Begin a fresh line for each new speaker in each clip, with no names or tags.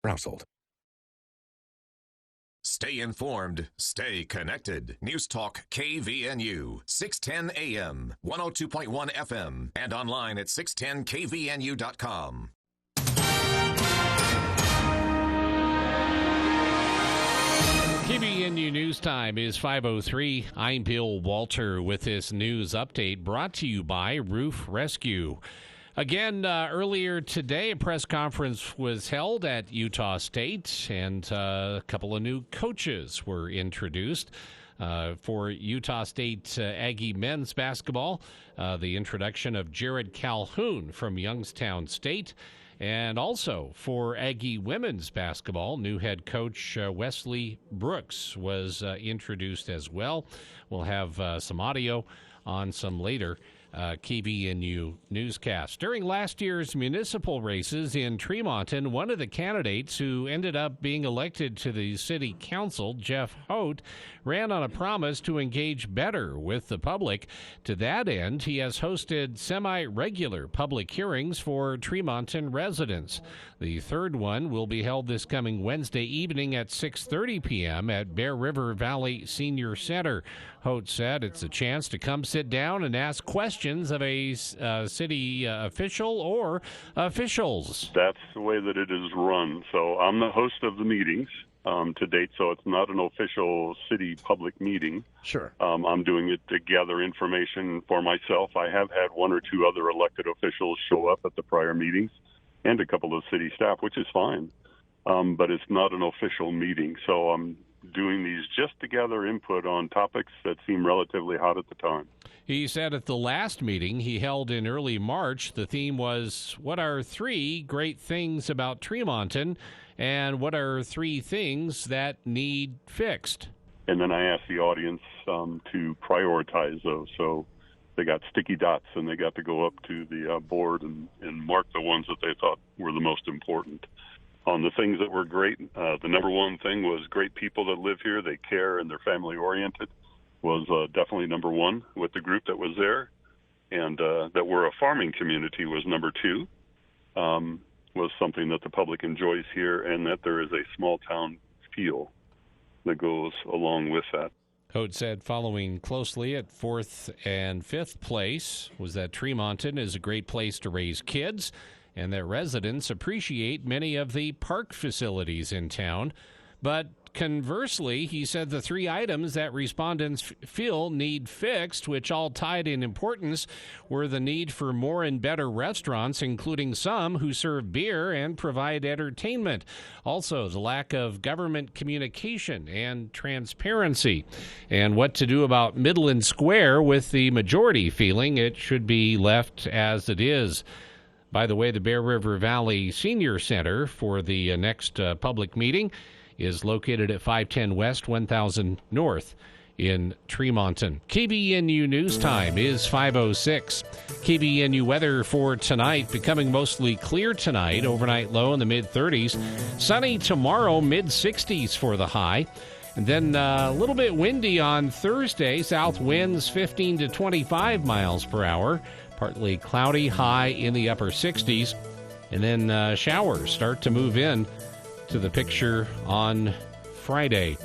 household.
Stay informed, stay connected. News Talk KVNU, 610 AM, 102.1 FM, and online at 610kvnu.com.
KVNU News Time is 5:03. I'm Bill Walter with this news update brought to you by Roof Rescue. Again, earlier today, a press conference was held at Utah State, and a couple of new coaches were introduced for Utah State Aggie men's basketball. The introduction of Jared Calhoun from Youngstown State. And also for Aggie women's basketball, new head coach Wesley Brooks was introduced as well. We'll have some audio on some later KVNU newscast. During last year's municipal races in Tremonton, one of the candidates who ended up being elected to the city council, Jeff Hote, ran on a promise to engage better with the public. To that end, he has hosted semi-regular public hearings for Tremonton residents. The third one will be held this coming Wednesday evening at 6:30 p.m. at Bear River Valley Senior Center. Hote said it's a chance to come sit down and ask questions of a city official or officials.
That's the way that it is run. So I'm the host of the meetings to date, so it's not an official city public meeting.
Sure.
I'm doing it to gather information for myself. I have had one or two other elected officials show up at the prior meetings and a couple of city staff, which is fine. But it's not an official meeting. So I'm doing these just to gather input on topics that seem relatively hot at the time.
He said at the last meeting he held in early March, the theme was, what are three great things about Tremonton, and what are three things that need fixed?
And then I asked the audience to prioritize those. So they got sticky dots, and they got to go up to the board and mark the ones that they thought were the most important. On the things that were great, the number one thing was great people that live here. They care and they're family oriented was definitely number one with the group that was there. And that we're a farming community was number two, was something that the public enjoys here, and that there is a small town feel that goes along with that.
Hote said following closely at 4th and 5th place was that Tremonton is a great place to raise kids, and that residents appreciate many of the park facilities in town. But conversely, he said the three items that respondents feel need fixed, which all tied in importance, were the need for more and better restaurants, including some who serve beer and provide entertainment. Also, the lack of government communication and transparency. And what to do about Midland Square, with the majority feeling it should be left as it is. By the way, the Bear River Valley Senior Center for the next public meeting is located at 510 West, 1000 North in Tremonton. KVNU News Time is 5:06. KVNU weather for tonight, becoming mostly clear tonight, overnight low in the mid-30s. Sunny tomorrow, mid-60s for the high. And then a little bit windy on Thursday, south winds 15 to 25 miles per hour. Partly cloudy, high in the upper 60s. And then showers start to move in to the picture on Friday.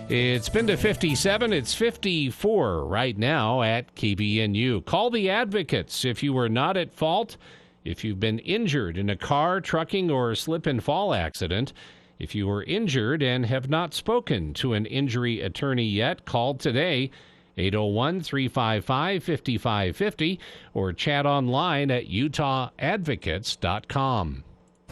It's been to 57. It's 54 right now at KVNU. Call the advocates if you were not at fault, if you've been injured in a car, trucking, or slip and fall accident. If you were injured and have not spoken to an injury attorney yet, call today. 801-355-5550 or chat online at utawadvocates.com.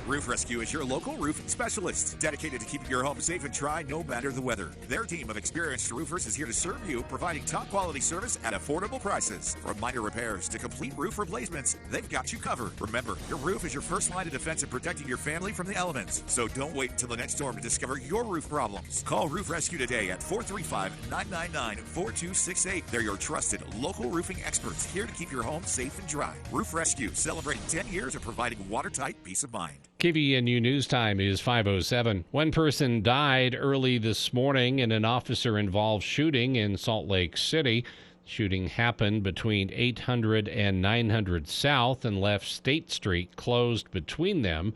Roof Rescue is your local roofing specialist, dedicated to keeping your home safe and dry no matter the weather. Their team of experienced roofers is here to serve you, providing top-quality service at affordable prices. From minor repairs to complete roof replacements, they've got you covered. Remember, your roof is your first line of defense in protecting your family from the elements. So don't wait until the next storm to discover your roof problems. Call Roof Rescue today at 435-999-4268. They're your trusted local roofing experts, here to keep your home safe and dry. Roof Rescue, celebrating 10 years of providing watertight peace of mind.
KVNU News Time is 5:07. One person died early this morning in an officer-involved shooting in Salt Lake City. Shooting happened between 800 and 900 South and left State Street closed between them.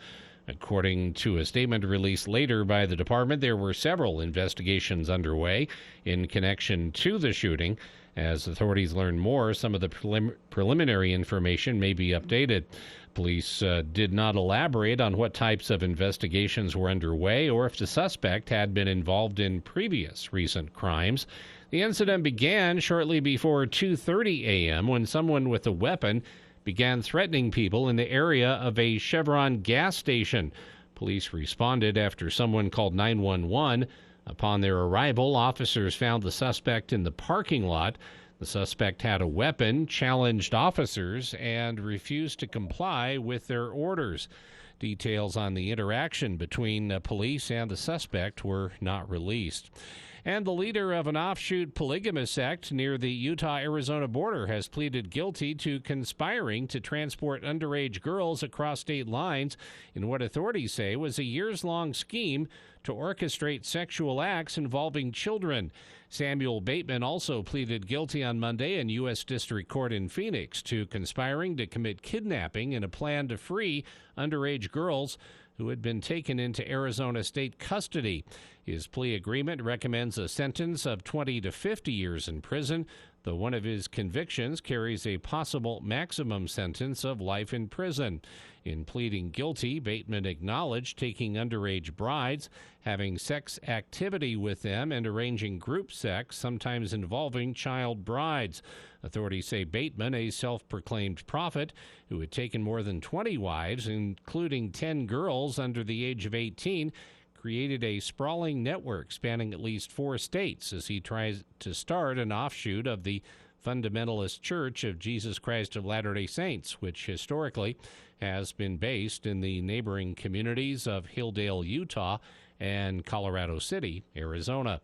According to a statement released later by the department, there were several investigations underway in connection to the shooting. As authorities learn more, some of the preliminary information may be updated. Police did not elaborate on what types of investigations were underway or if the suspect had been involved in previous recent crimes. The incident began shortly before 2:30 a.m. when someone with a weapon began threatening people in the area of a Chevron gas station. Police responded after someone called 911. Upon their arrival, officers found the suspect in the parking lot. The suspect had a weapon, challenged officers, and refused to comply with their orders. Details on the interaction between police and the suspect were not released. And the leader of an offshoot polygamous sect near the Utah-Arizona border has pleaded guilty to conspiring to transport underage girls across state lines in what authorities say was a years-long scheme to orchestrate sexual acts involving children. Samuel Bateman also pleaded guilty on Monday in U.S. District Court in Phoenix to conspiring to commit kidnapping in a plan to free underage girls who had been taken into Arizona state custody. His plea agreement recommends a sentence of 20 to 50 years in prison, though one of his convictions carries a possible maximum sentence of life in prison. In pleading guilty, Bateman acknowledged taking underage brides, having sex activity with them, and arranging group sex, sometimes involving child brides. Authorities say Bateman, a self-proclaimed prophet who had taken more than 20 wives, including 10 girls under the age of 18, created a sprawling network spanning at least 4 states as he tries to start an offshoot of the Fundamentalist Church of Jesus Christ of Latter-day Saints, which historically has been based in the neighboring communities of Hilldale, Utah, and Colorado City, Arizona.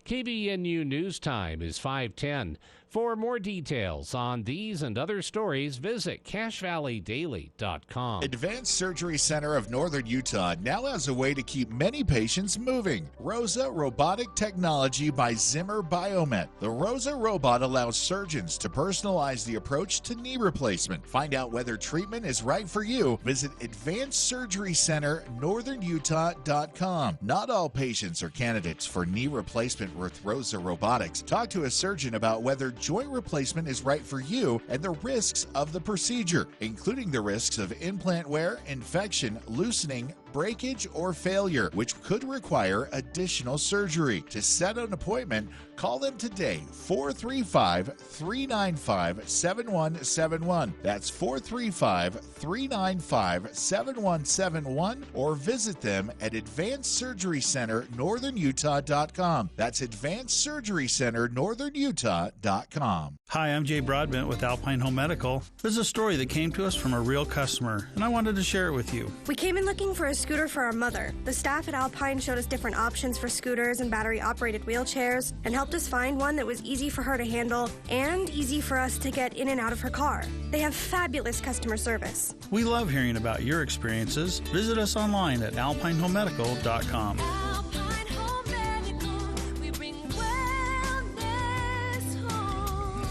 KVNU News Time is 5:10. For more details on these and other stories, visit CashValleyDaily.com.
Advanced Surgery Center of Northern Utah now has a way to keep many patients moving. ROSA Robotic Technology by Zimmer Biomet. The ROSA robot allows surgeons to personalize the approach to knee replacement. Find out whether treatment is right for you. Visit Advanced Surgery Center NorthernUtah.com. Not all patients are candidates for knee replacement with ROSA Robotics. Talk to a surgeon about whether joint replacement is right for you and the risks of the procedure, including the risks of implant wear, infection, loosening, breakage, or failure, which could require additional surgery. To set an appointment, call them today, 435-395-7171. That's 435-395-7171, or visit them at Advanced Surgery Center NorthernUtah.com. That's Advanced Surgery Center NorthernUtah.com.
Hi, I'm Jay Broadbent with Alpine Home Medical. There's a story that came to us from a real customer, and I wanted to share it with you.
We came in looking for a scooter for our mother. The staff at Alpine showed us different options for scooters and battery-operated wheelchairs and helped us find one that was easy for her to handle and easy for us to get in and out of her car. They have fabulous customer service.
We love hearing about your experiences. Visit us online at alpinehomemedical.com.
Alpine Home Medical, we bring wellness home.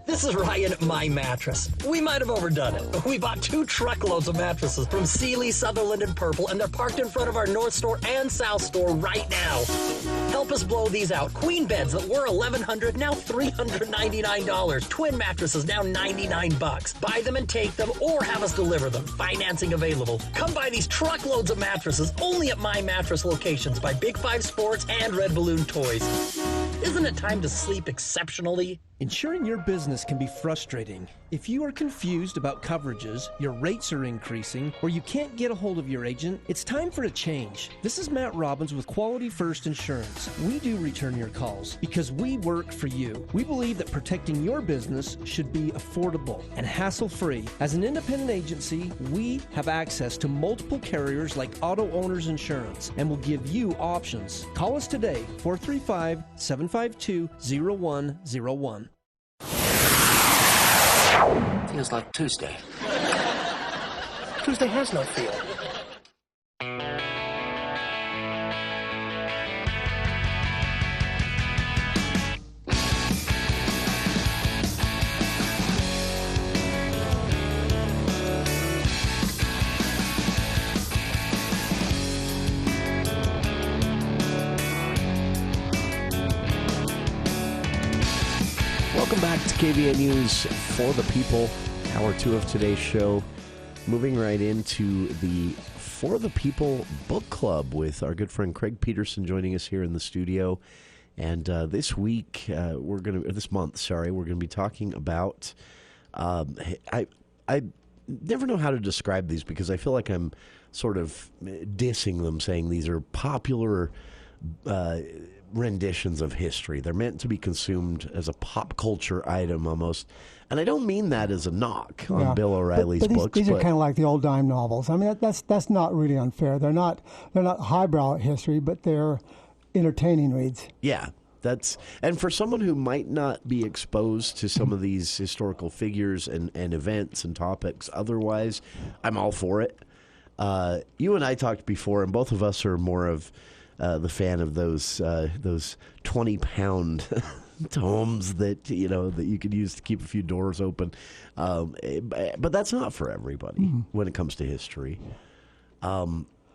This is Ryan at My Mattress. We might have overdone it, but we bought 2 truckloads of mattresses from Sealy, Sutherland, and Purple, and they're parked in front of our North Store and South Store right now. Help us blow these out. Queen beds that were $1,100, now $399. Twin mattresses, now $99. Buy them and take them, or have us deliver them. Financing available. Come buy these truckloads of mattresses only at My Mattress locations by Big 5 Sports and Red Balloon Toys. Isn't it time to sleep exceptionally?
Insuring your business can be frustrating. If you are confused about coverages, your rates are increasing, or you can't get a hold of your agent, it's time for a change. This is Matt Robbins with Quality First Insurance. We do return your calls because we work for you. We believe that protecting your business should be affordable and hassle-free. As an independent agency, we have access to multiple carriers like Auto Owners Insurance and will give you options. Call us today, 435-752-0101.
Feels like Tuesday. Tuesday has no feel.
back to KVNU's For the People, Hour 2 of today's show. Moving right into the For the People Book Club with our good friend Craig Petersen joining us here in the studio. And this month, we're going to be talking about. I never know how to describe these because I feel like I'm sort of dissing them, saying these are popular renditions of history. They're meant to be consumed as a pop culture item almost. And I don't mean that as a knock on Bill O'Reilly's books.
These are kind of like the old dime novels. I mean, that's not really unfair. They're not highbrow history, but they're entertaining reads.
Yeah. And for someone who might not be exposed to some of these historical figures and events and topics otherwise, I'm all for it. You and I talked before, and both of us are more of the fan of those 20-pound tomes that you could use to keep a few doors open. But that's not for everybody when it comes to history.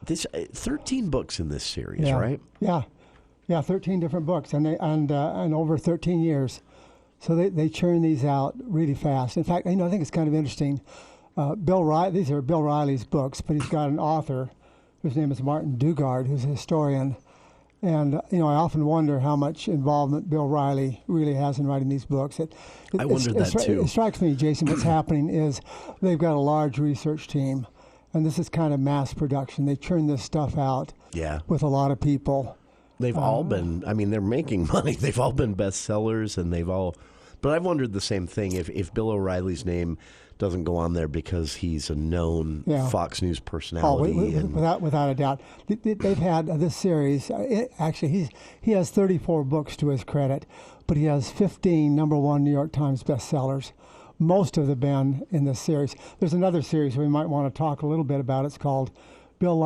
This 13 books in this series, right?
Yeah, 13 different books, and over 13 years. So they churn these out really fast. In fact, I think it's kind of interesting. These are Bill Riley's books, but he's got an author whose name is Martin Dugard, who's a historian. And, I often wonder how much involvement Bill Riley really has in writing these books.
I wondered that, too.
It strikes me, Jason, what's happening is they've got a large research team, and this is kind of mass production. They churn this stuff out with a lot of people.
They've all been, they're making money. They've all been bestsellers, and but I've wondered the same thing. If Bill O'Reilly's name doesn't go on there because he's a known Fox News personality.
Without a doubt. They've had this series. Actually, he has 34 books to his credit, but he has 15 #1 New York Times bestsellers. Most of them been in this series. There's another series we might want to talk a little bit about. It's called Bill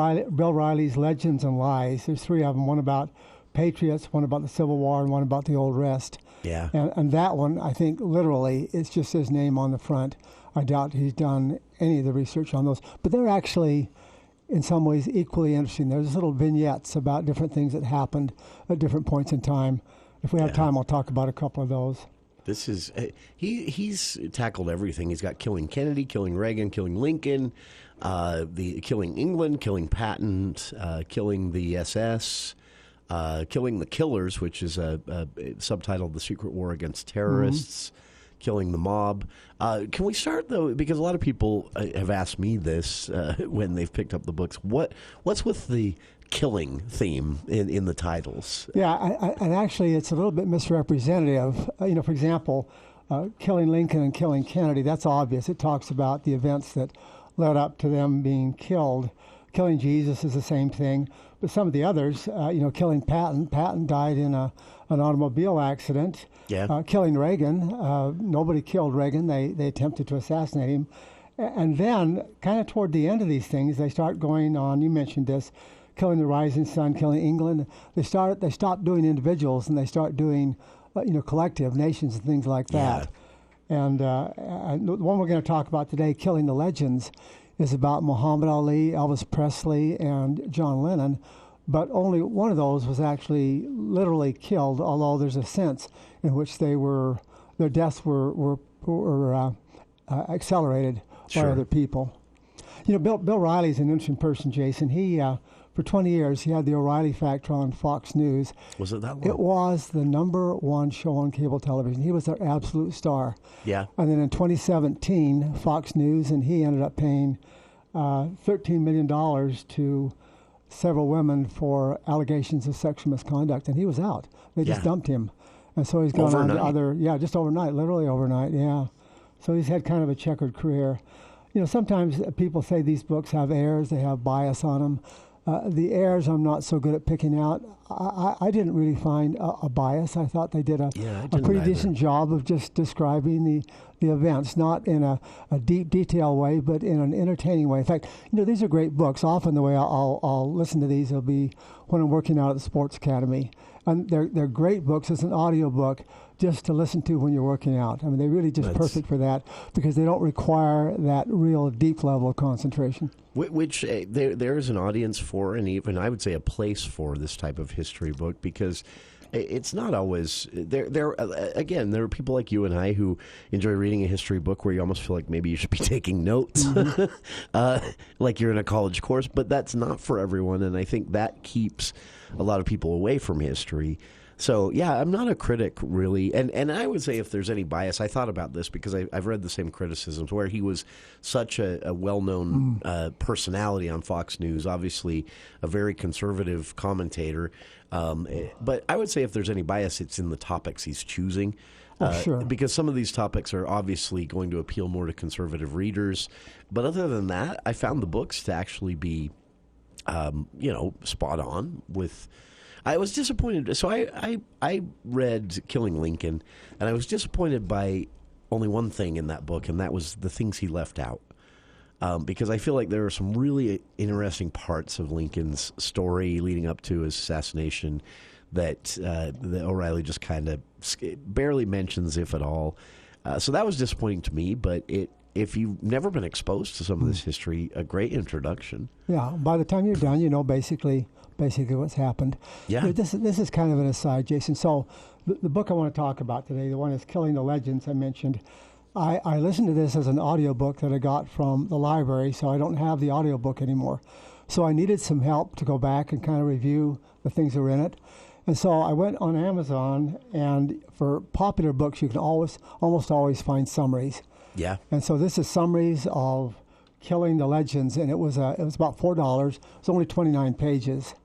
Riley's Legends and Lies. There's 3 of them, one about patriots, one about the Civil War, and one about the Old West.
Yeah.
And that one, I think, literally, it's just his name on the front. I doubt he's done any of the research on those. But they're actually, in some ways, equally interesting. There's little vignettes about different things that happened at different points in time. If we have time, I'll talk about a couple of those.
This is he's tackled everything. He's got killing Kennedy, killing Reagan, killing Lincoln, the killing England, killing Patton, killing the SS, killing the Killers, which is subtitled "The Secret War Against Terrorists." Killing the mob. Can we start, though, because a lot of people have asked me this when they've picked up the books. What's with the killing theme in the titles?
Yeah, and actually it's a little bit misrepresentative. For example, killing Lincoln and killing Kennedy, that's obvious. It talks about the events that led up to them being killed. Killing Jesus is the same thing. But some of the others, killing Patton died in an automobile accident.
Yeah.
Killing Reagan, nobody killed Reagan. They attempted to assassinate him. And then, kind of toward the end of these things, they start going on, you mentioned this, killing the rising sun, killing England. They stop doing individuals, and they start doing, collective nations and things like that. Yeah. And the one we're going to talk about today, Killing the Legends, is about Muhammad Ali, Elvis Presley, and John Lennon. But only one of those was actually literally killed, although there's a sense in which their deaths were accelerated by other people. Bill Riley's an interesting person, Jason. He, for 20 years, he had the O'Reilly Factor on Fox News.
Was it that long?
It was the #1 show on cable television. He was their absolute star.
Yeah.
And then in 2017, Fox News, and he ended up paying $13 million to several women for allegations of sexual misconduct, and he was out. They just dumped him. And so he's gone on to just overnight, literally overnight, So he's had kind of a checkered career. Sometimes people say these books have errors, they have bias on them. The errors I'm not so good at picking out. I didn't really find a bias. I thought they did a pretty decent job of just describing the events, not in a deep detail way, but in an entertaining way. In fact, these are great books. Often the way I'll listen to these will be when I'm working out at the Sports Academy. And they're great books as an audio book just to listen to when you're working out. I mean, they're really just perfect for that because they don't require that real deep level of concentration.
Which there is an audience for, and even I would say a place for this type of history book, because it's not always there. Again, there are people like you and I who enjoy reading a history book where you almost feel like maybe you should be taking notes, like you're in a college course. But that's not for everyone, and I think that keeps a lot of people away from history. So, yeah, I'm not a critic, really. And I would say if there's any bias, I thought about this because I've read the same criticisms where he was such a well-known personality on Fox News, obviously a very conservative commentator. But I would say if there's any bias, it's in the topics he's choosing.
Sure.
Because some of these topics are obviously going to appeal more to conservative readers. But other than that, I found the books to actually be, spot on with... I was disappointed. So I read Killing Lincoln, and I was disappointed by only one thing in that book, and that was the things he left out. Because I feel like there are some really interesting parts of Lincoln's story leading up to his assassination that O'Reilly just kind of barely mentions, if at all. So that was disappointing to me, but if you've never been exposed to some of this history, a great introduction.
Yeah, by the time you're done, you know basically what's happened.
Yeah.
This is kind of an aside, Jason. So the book I want to talk about today, the one is Killing the Legends I mentioned. I listened to this as an audiobook that I got from the library, so I don't have the audiobook anymore. So I needed some help to go back and kind of review the things that were in it. And so I went on Amazon, and for popular books, you can almost always find summaries.
Yeah.
And so this is summaries of Killing the Legends, and it was about $4. It was only 29 pages.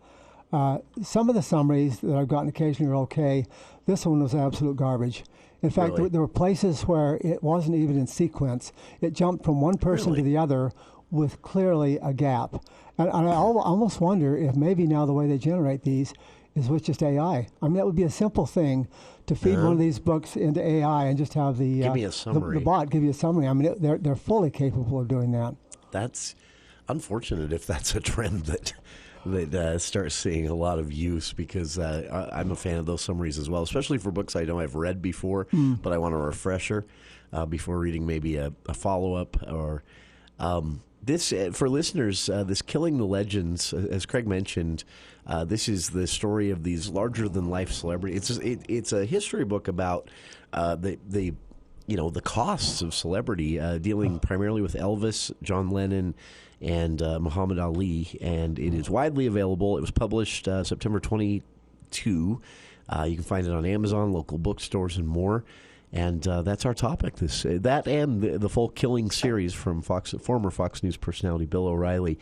Some of the summaries that I've gotten occasionally are okay. This one was absolute garbage. In fact,
Really?
there were places where it wasn't even in sequence. It jumped from one person to the other with clearly a gap. And I almost wonder if maybe now the way they generate these is with just AI. I mean, that would be a simple thing to feed one of these books into AI and just have the
Give me a summary.
the bot give you a summary. I mean, they're fully capable of doing that.
That's unfortunate if that's a trend that starts seeing a lot of use, because I'm a fan of those summaries as well, especially for books I know I've read before, but I want a refresher before reading maybe a follow-up or... This, for listeners, this Killing the Legends, as Craig mentioned, this is the story of these larger-than-life celebrities. It's a history book about the costs of celebrity, dealing primarily with Elvis, John Lennon, and Muhammad Ali, and it is widely available. It was published September 22. You can find it on Amazon, local bookstores, and more. And that's our topic. That and the full Killing series from former Fox News personality Bill O'Reilly.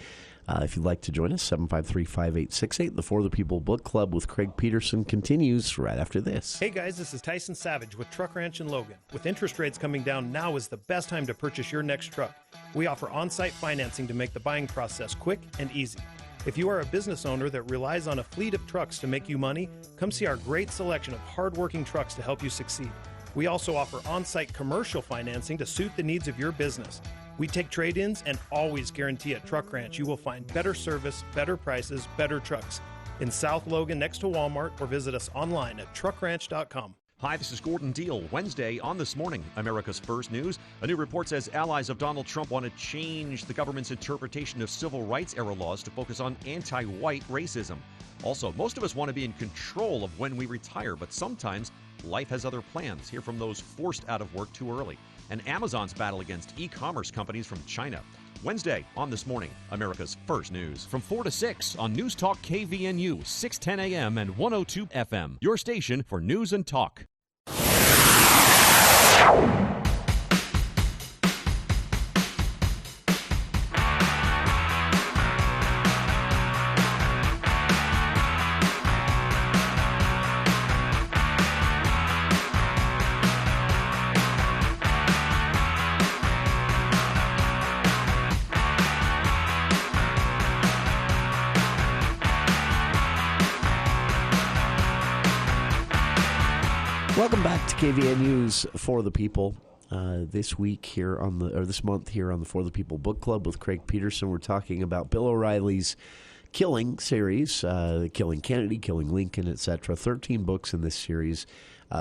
If you'd like to join us, 753-5868. The For the People Book Club with Craig Petersen continues right after this.
Hey guys, this is Tyson Savage with Truck Ranch in Logan. With interest rates coming down, now is the best time to purchase your next truck. We offer on-site financing to make the buying process quick and easy. If you are a business owner that relies on a fleet of trucks to make you money, come see our great selection of hard-working trucks to help you succeed. We also offer on-site commercial financing to suit the needs of your business. We take trade-ins and always guarantee at Truck Ranch you will find better service, better prices, better trucks. In South Logan next to Walmart, or visit us online at truckranch.com.
Hi, this is Gordon Deal. Wednesday on This Morning, America's First News. A new report says allies of Donald Trump want to change the government's interpretation of civil rights era laws to focus on anti-white racism. Also, most of us want to be in control of when we retire, but sometimes life has other plans. Hear from those forced out of work too early. And Amazon's battle against e-commerce companies from China. Wednesday on This Morning, America's First News. From 4 to 6 on News Talk KVNU, 610 AM and 102 FM. Your station for news and talk.
Welcome back to KVNU's For the People. This month here on the For the People Book Club with Craig Petersen, we're talking about Bill O'Reilly's Killing series, Killing Kennedy, Killing Lincoln, etc. 13 books in this series.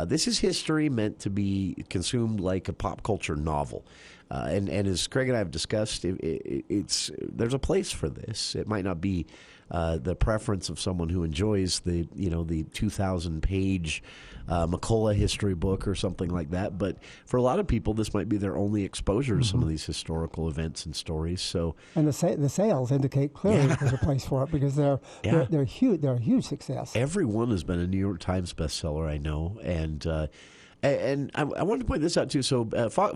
This is history meant to be consumed like a pop culture novel. And as Craig and I have discussed, there's a place for this. It might not be the preference of someone who enjoys the 2,000-page McCullough history book or something like that, but for a lot of people, this might be their only exposure to some of these historical events and stories. So,
and the sales indicate clearly there's a place for it because they're huge. They're a huge success.
Every one has been a New York Times bestseller, I know, and I wanted to point this out too. So,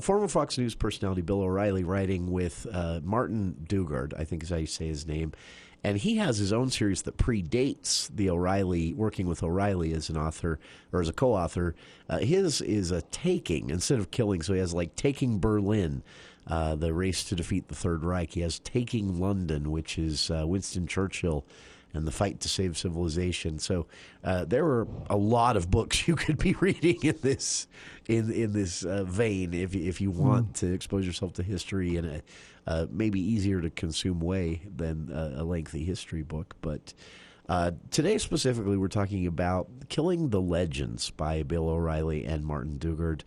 former Fox News personality Bill O'Reilly writing with Martin Dugard, I think is how you say his name. And he has his own series that predates the O'Reilly, working with O'Reilly as an author or as a co-author. His is a taking instead of killing. So he has like Taking Berlin, the race to defeat the Third Reich. He has Taking London, which is Winston Churchill and the fight to save civilization. So there were a lot of books you could be reading in this vein if you want to expose yourself to history in a maybe easier to consume way than a lengthy history book. But today specifically, we're talking about Killing the Legends by Bill O'Reilly and Martin Dugard.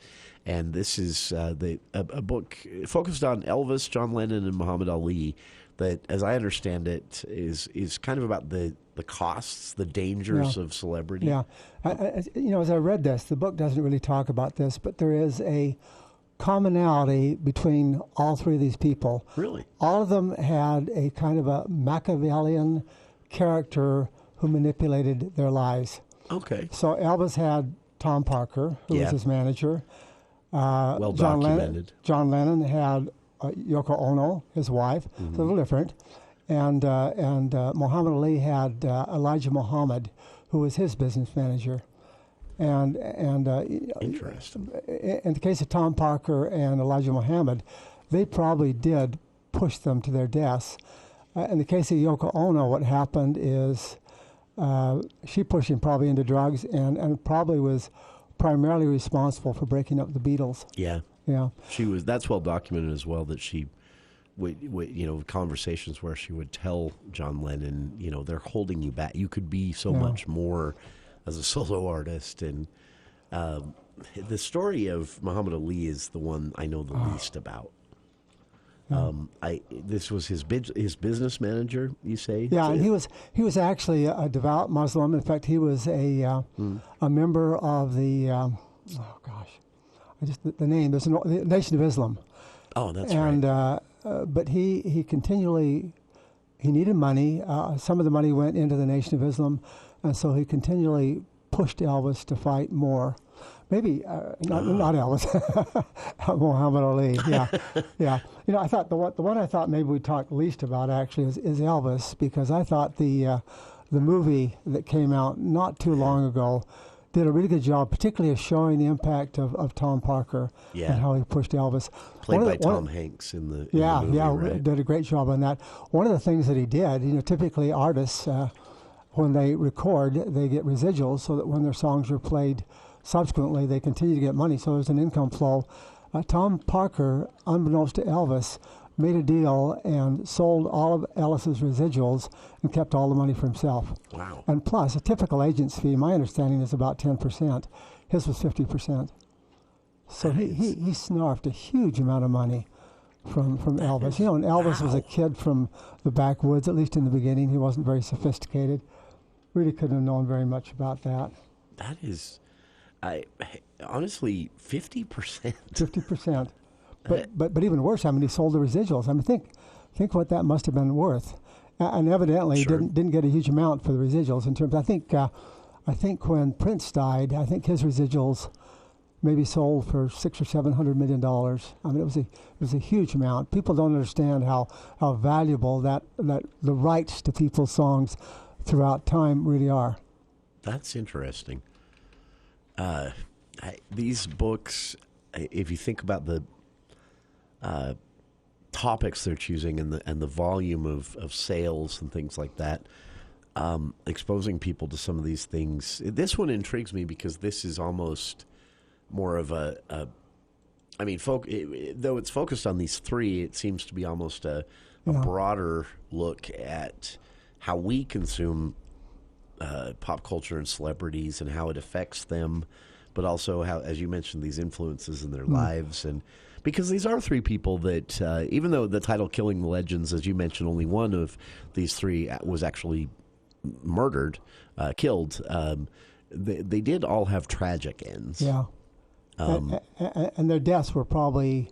And this is a book focused on Elvis, John Lennon, and Muhammad Ali that, as I understand it, is kind of about the costs, the dangers of celebrity.
Yeah. As I read this, the book doesn't really talk about this, but there is a commonality between all three of these people.
Really?
All of them had a kind of a Machiavellian character who manipulated their lives.
Okay.
So Elvis had Tom Parker, who was his manager.
Well documented.
John Lennon had Yoko Ono, his wife. It's a little different. And Muhammad Ali had Elijah Muhammad, who was his business manager. And
interesting.
In the case of Tom Parker and Elijah Muhammad, they probably did push them to their deaths. In the case of Yoko Ono, what happened is she pushed him probably into drugs and probably was primarily responsible for breaking up the Beatles.
Yeah.
Yeah.
That's well documented as well, that she would, conversations where she would tell John Lennon, they're holding you back. You could be so much more as a solo artist. And the story of Muhammad Ali is the one I know the least about. This was his business manager, you say?
Yeah, and he was actually a devout Muslim. In fact, he was a member of the the name. There's the Nation of Islam.
Oh, that's
right. And but he continually needed money. Some of the money went into the Nation of Islam, and so he continually pushed Elvis to fight more. Maybe not Elvis, Muhammad Ali. Yeah, yeah. I thought the one I thought maybe we'd talk least about actually is Elvis, because I thought the movie that came out not too long ago did a really good job, particularly of showing the impact of Tom Parker and how he pushed Elvis.
Played by Tom Hanks in the movie, right?
Did a great job on that. One of the things that he did, typically artists, when they record, they get residuals so that when their songs are played subsequently, they continue to get money, so there's an income flow. Tom Parker, unbeknownst to Elvis, made a deal and sold all of Elvis's residuals and kept all the money for himself.
Wow.
And plus, a typical agent's fee, my understanding, is about 10%. His was 50%. So he snarfed a huge amount of money from Elvis. And Elvis was a kid from the backwoods, at least in the beginning. He wasn't very sophisticated. Really couldn't have known very much about that.
That is... honestly, 50%.
50%. But even worse, he sold the residuals. Think what that must have been worth. And evidently didn't get a huge amount for the residuals in terms. I think when Prince died, I think his residuals maybe sold for $600 or $700 million. It was a huge amount. People don't understand how valuable that the rights to people's songs throughout time really are.
That's interesting. These books, if you think about the topics they're choosing and the volume of sales and things like that, exposing people to some of these things. This one intrigues me because this is almost more of though it's focused on these three, it seems to be almost a broader look at how we consume pop culture and celebrities and how it affects them, but also how, as you mentioned, these influences in their lives. Because these are three people that, even though the title Killing the Legends, as you mentioned, only one of these three was actually murdered, killed, they did all have tragic ends.
Yeah. And their deaths were probably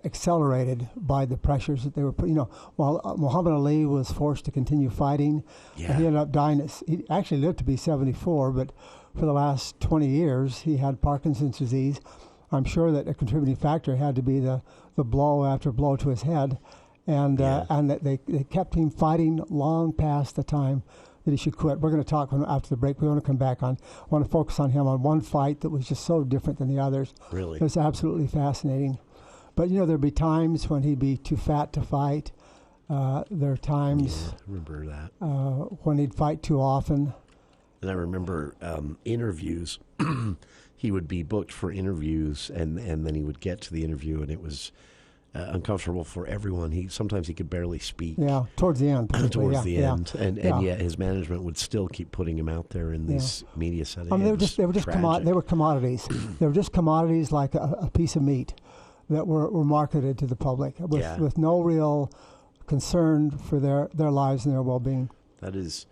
accelerated by the pressures that they were put. While Muhammad Ali was forced to continue fighting, and he ended up dying. He actually lived to be 74, but for the last 20 years, he had Parkinson's disease. I'm sure that a contributing factor had to be the blow after blow to his head, and that they kept him fighting long past the time that he should quit. We're going to talk after the break. We want to come back on. I want to focus on him on one fight that was just so different than the others.
Really,
it was absolutely fascinating. But there'd be times when he'd be too fat to fight. There are times
I remember that
when he'd fight too often.
And I remember interviews. He would be booked for interviews, and then he would get to the interview, and it was uncomfortable for everyone. Sometimes he could barely speak.
Yeah, towards the end.
Towards the end, and yet his management would still keep putting him out there in these media settings.
I mean, they were just they were commodities. They were just commodities like a piece of meat that were marketed to the public with no real concern for their lives and their well-being.
That is,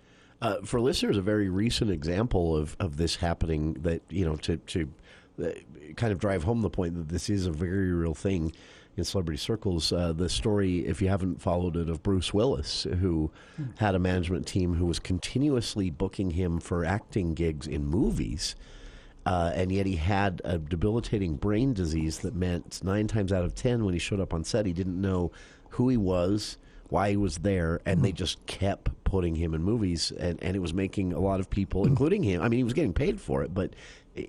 for listeners, a very recent example of this happening. That to kind of drive home the point that this is a very real thing in celebrity circles. The story, if you haven't followed it, of Bruce Willis, who had a management team who was continuously booking him for acting gigs in movies. And yet he had a debilitating brain disease that meant 9 times out of 10 when he showed up on set, he didn't know who he was, why he was there, and they just kept putting him in movies, and it was making a lot of people, including him, I mean, he was getting paid for it, but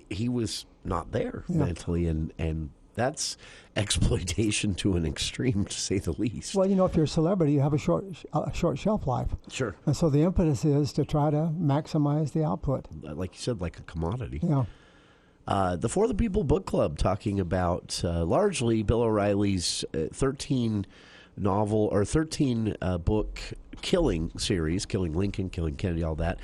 he was not there mentally, and that's exploitation to an extreme, to say the least.
Well, if you're a celebrity, you have a short shelf life.
Sure.
And so the impetus is to try to maximize the output.
Like you said, like a commodity.
Yeah.
The For the People book club, talking about largely Bill O'Reilly's 13 book killing series, Killing Lincoln, Killing Kennedy, all that.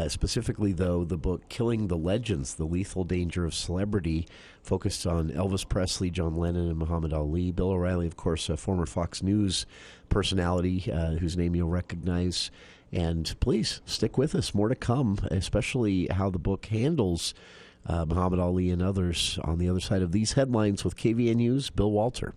Specifically, though, the book Killing the Legends, The Lethal Danger of Celebrity, focused on Elvis Presley, John Lennon, and Muhammad Ali. Bill O'Reilly, of course, a former Fox News personality whose name you'll recognize. And please, stick with us. More to come, especially how the book handles Muhammad Ali and others on the other side of these headlines with KVNU's Bill Walter.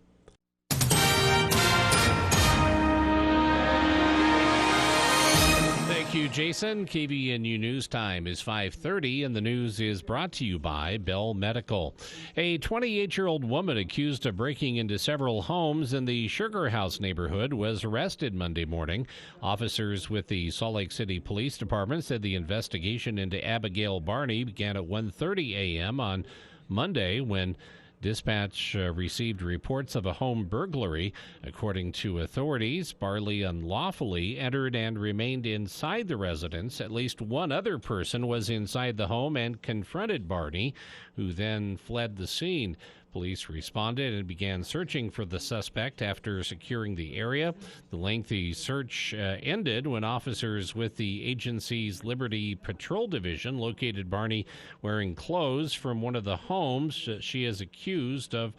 Thank you, Jason. KVNU News Time is 5:30, and the news is brought to you by Bell Medical. A 28-year-old woman accused of breaking into several homes in the Sugar House neighborhood was arrested Monday morning. Officers with the Salt Lake City Police Department said the investigation into Abigail Barney began at 1:30 a.m. on Monday when dispatch received reports of a home burglary. According to authorities, Barley unlawfully entered and remained inside the residence. At least one other person was inside the home and confronted Barney, who then fled the scene. Police responded and began searching for the suspect after securing the area. The lengthy search ended when officers with the agency's Liberty Patrol Division located Barney wearing clothes from one of the homes she is accused of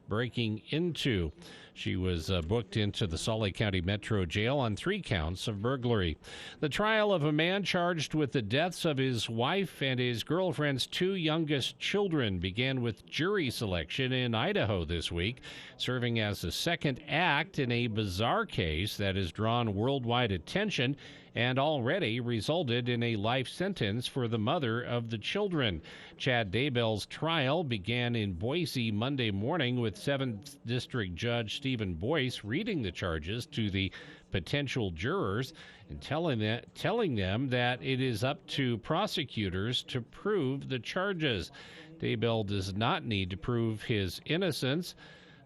breaking into. She was booked into the Salt Lake County Metro Jail on 3 counts of burglary. The trial of a man charged with the deaths of his wife and his girlfriend's 2 youngest children began with jury selection in Idaho this week, serving as the second act in a bizarre case that has drawn worldwide attention and already resulted in a life sentence for the mother of the children. Chad Daybell's trial began in Boise Monday morning with 7th District Judge Stephen Boyce reading the charges to the potential jurors and telling them that it is up to prosecutors to prove the charges. Daybell does not need to prove his innocence.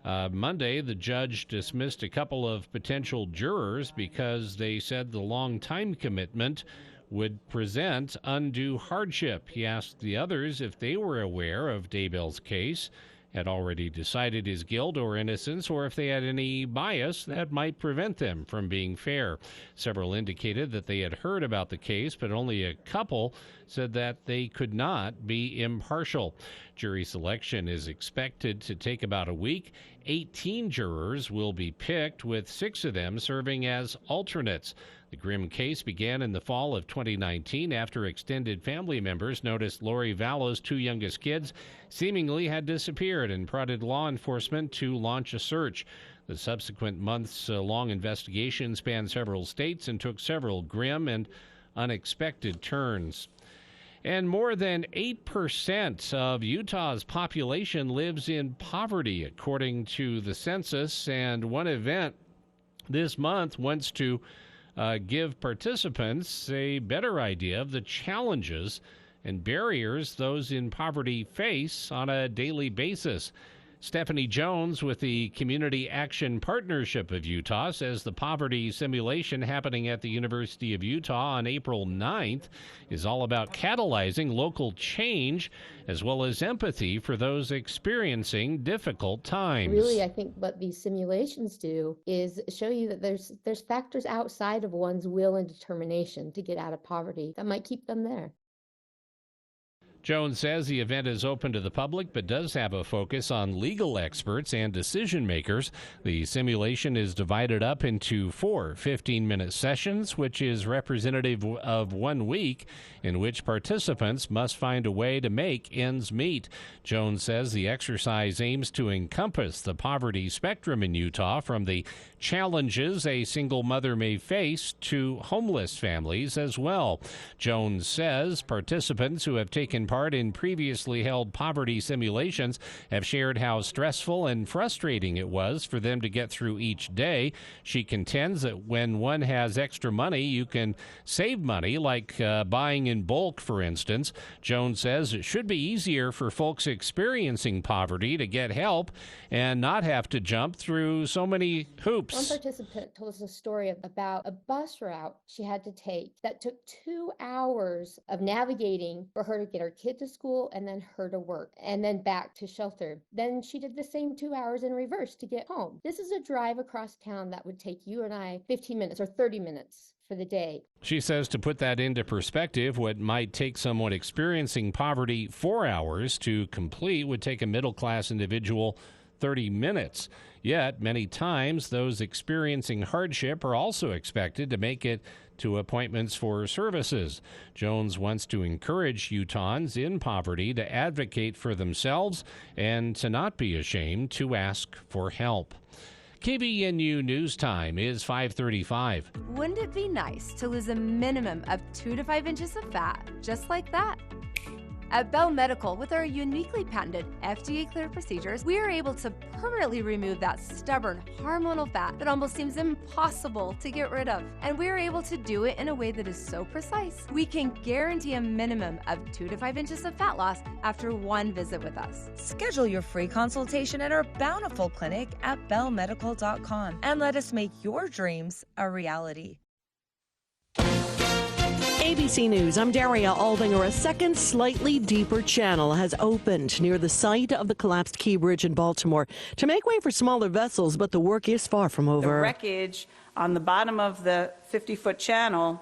Monday, the judge dismissed a couple of potential jurors because they said the long time commitment would present undue hardship. He asked the others if they were aware of Daybell's case, had already decided his guilt or innocence, or if they had any bias that might prevent them from being fair. Several indicated that they had heard about the case, but only a couple said that they could not be impartial. Jury selection is expected to take about a week. 18 jurors will be picked, with 6 of them serving as alternates. The grim case began in the fall of 2019 after extended family members noticed Lori Vallow's 2 youngest kids seemingly had disappeared and prodded law enforcement to launch a search. The subsequent months-long investigation spanned several states and took several grim and unexpected turns. And more than 8% of Utah's population lives in poverty, according to the census. And one event this month wants to give participants a better idea of the challenges and barriers those in poverty face on a daily basis. Stephanie Jones with the Community Action Partnership of Utah says the poverty simulation happening at the University of Utah on April 9th is all about catalyzing local change as well as empathy for those experiencing difficult times.
Really, I think what these simulations do is show you that there's factors outside of one's will and determination to get out of poverty that might keep them there.
Jones says the event is open to the public but does have a focus on legal experts and decision makers. The simulation is divided up into 4 15-minute sessions, which is representative of 1 week in which participants must find a way to make ends meet. Jones says the exercise aims to encompass the poverty spectrum in Utah, from the challenges a single mother may face to homeless families as well. Jones says participants who have taken part in previously held poverty simulations have shared how stressful and frustrating it was for them to get through each day. She contends that when one has extra money, you can save money, like buying in bulk, for instance. Jones says it should be easier for folks experiencing poverty to get help and not have to jump through so many hoops.
One participant told us a story about a bus route she had to take that took 2 hours of navigating for her to get her kid to school and then her to work and then back to shelter. Then she did the same 2 hours in reverse to get home. This is a drive across town that would take you and I 15 minutes or 30 minutes for the day.
She says, to put that into perspective, what might take someone experiencing poverty 4 hours to complete would take a middle-class individual 30 minutes. Yet, many times, those experiencing hardship are also expected to make it to appointments for services. Jones wants to encourage Utahns in poverty to advocate for themselves and to not be ashamed to ask for help. KVNU News Time is 5:35.
Wouldn't it be nice to lose a minimum of 2 to 5 inches of fat, just like that? At Bell Medical, with our uniquely patented FDA-cleared procedures, we are able to permanently remove that stubborn, hormonal fat that almost seems impossible to get rid of. And we are able to do it in a way that is so precise, we can guarantee a minimum of 2 to 5 inches of fat loss after 1 visit with us.
Schedule your free consultation at our bountiful clinic at bellmedical.com and let us make your dreams a reality.
ABC News, I'm Daria Aldinger. A second, slightly deeper channel has opened near the site of the collapsed Key Bridge in Baltimore to make way for smaller vessels, but the work is far from over.
The wreckage on the bottom of the 50-foot channel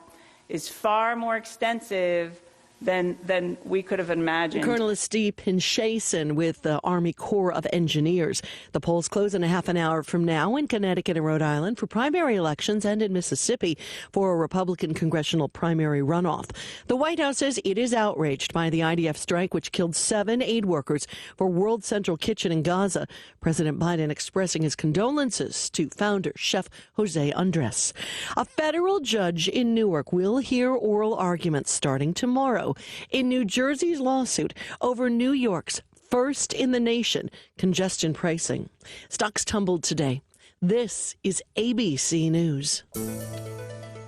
is far more extensive than we could have imagined.
Colonel Steve Pinshason with the Army Corps of Engineers. The polls close in a half an hour from now in Connecticut and Rhode Island for primary elections, and in Mississippi for a Republican congressional primary runoff. The White House says it is outraged by the IDF strike, which killed 7 aid workers for World Central Kitchen in Gaza. President Biden expressing his condolences to founder Chef Jose Andres. A federal judge in Newark will hear oral arguments starting tomorrow in New Jersey's lawsuit over New York's first in the nation congestion pricing. Stocks tumbled today. This is ABC News.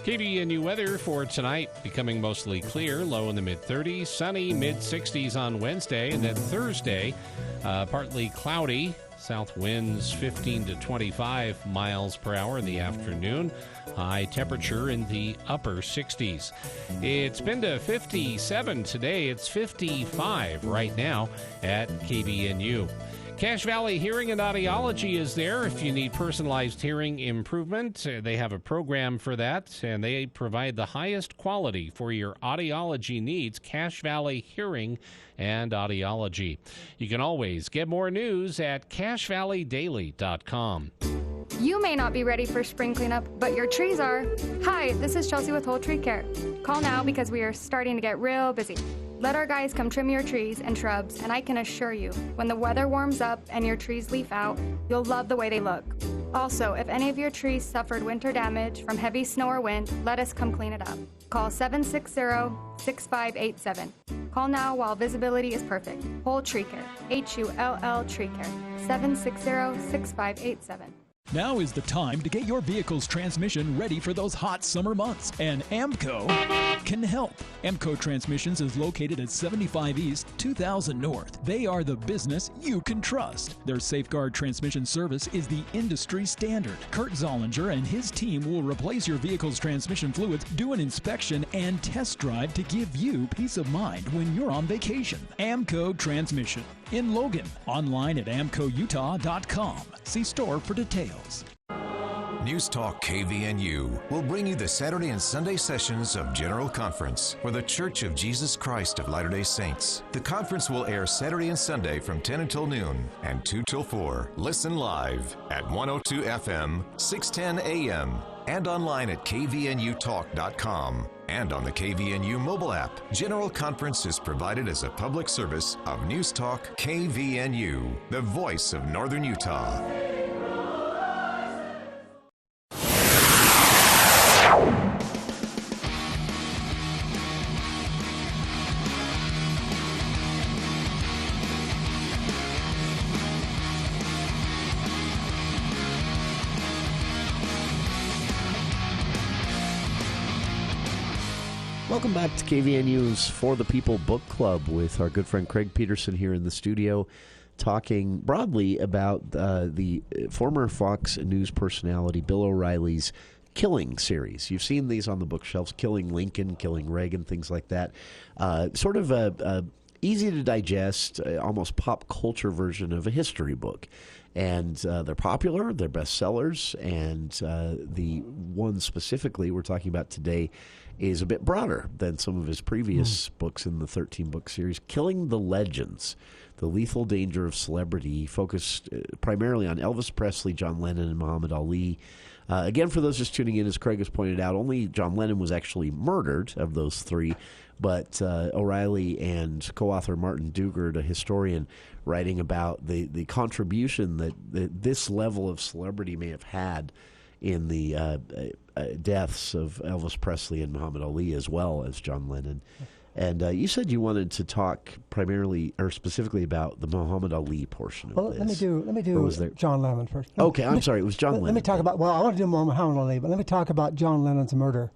KVNU weather for tonight, becoming mostly clear, low in the mid-30s, sunny mid-60s on Wednesday, and then Thursday, partly cloudy. South winds 15 to 25 miles per hour in the afternoon. High temperature in the upper 60s. It's been to 57 today. It's 55 right now at KVNU. Cache Valley Hearing and Audiology is there. If you need personalized hearing improvement, they have a program for that, and they provide the highest quality for your audiology needs. Cache Valley Hearing and Audiology. You can always get more news at cachevalleydaily.com.
You may not be ready for spring cleanup, but your trees are. Hi, this is Chelsea with Whole Tree Care. Call now because we are starting to get real busy. Let our guys come trim your trees and shrubs, and I can assure you, when the weather warms up and your trees leaf out, you'll love the way they look. Also, if any of your trees suffered winter damage from heavy snow or wind, let us come clean it up. Call 760-6587. Call now while visibility is perfect. Whole Tree Care, Hull Tree Care, 760-6587.
Now is the time to get your vehicle's transmission ready for those hot summer months, and AMCO can help. AMCO Transmissions is located at 75 East, 2000 North. They are the business you can trust. Their Safeguard transmission service is the industry standard. Kurt Zollinger and his team will replace your vehicle's transmission fluids, do an inspection, and test drive to give you peace of mind when you're on vacation. AMCO Transmission in Logan. Online at amcoutah.com. See store for details.
News Talk KVNU will bring you the Saturday and Sunday sessions of General Conference for the Church of Jesus Christ of Latter-day Saints. The conference will air Saturday and Sunday from 10 until noon and 2 till 4. Listen live at 102 FM, 610 AM, and online at kvnutalk.com. And on the KVNU mobile app. General Conference is provided as a public service of News Talk KVNU, the voice of Northern Utah.
Welcome back to KVNU's For the People Book Club with our good friend Craig Petersen here in the studio, talking broadly about the former Fox News personality Bill O'Reilly's Killing series. You've seen these on the bookshelves, Killing Lincoln, Killing Reagan, things like that. Sort of a easy to digest, almost pop culture version of a history book. And they're popular, they're bestsellers, and the one specifically we're talking about today is a bit broader than some of his previous books in the 13-book series. Killing the Legends, The Lethal Danger of Celebrity. He focused primarily on Elvis Presley, John Lennon, and Muhammad Ali. Again, for those just tuning in, as Craig has pointed out, only John Lennon was actually murdered of those three, but O'Reilly and co-author Martin Dugard, a historian, writing about the contribution that this level of celebrity may have had in the deaths of Elvis Presley and Muhammad Ali, as well as John Lennon. And you said you wanted to talk primarily or specifically about the Muhammad Ali portion of this.
Let me do John Lennon first.
Okay, I'm sorry, it was John Lennon.
Let me talk about, I want to do Muhammad Ali, but let me talk about John Lennon's murder,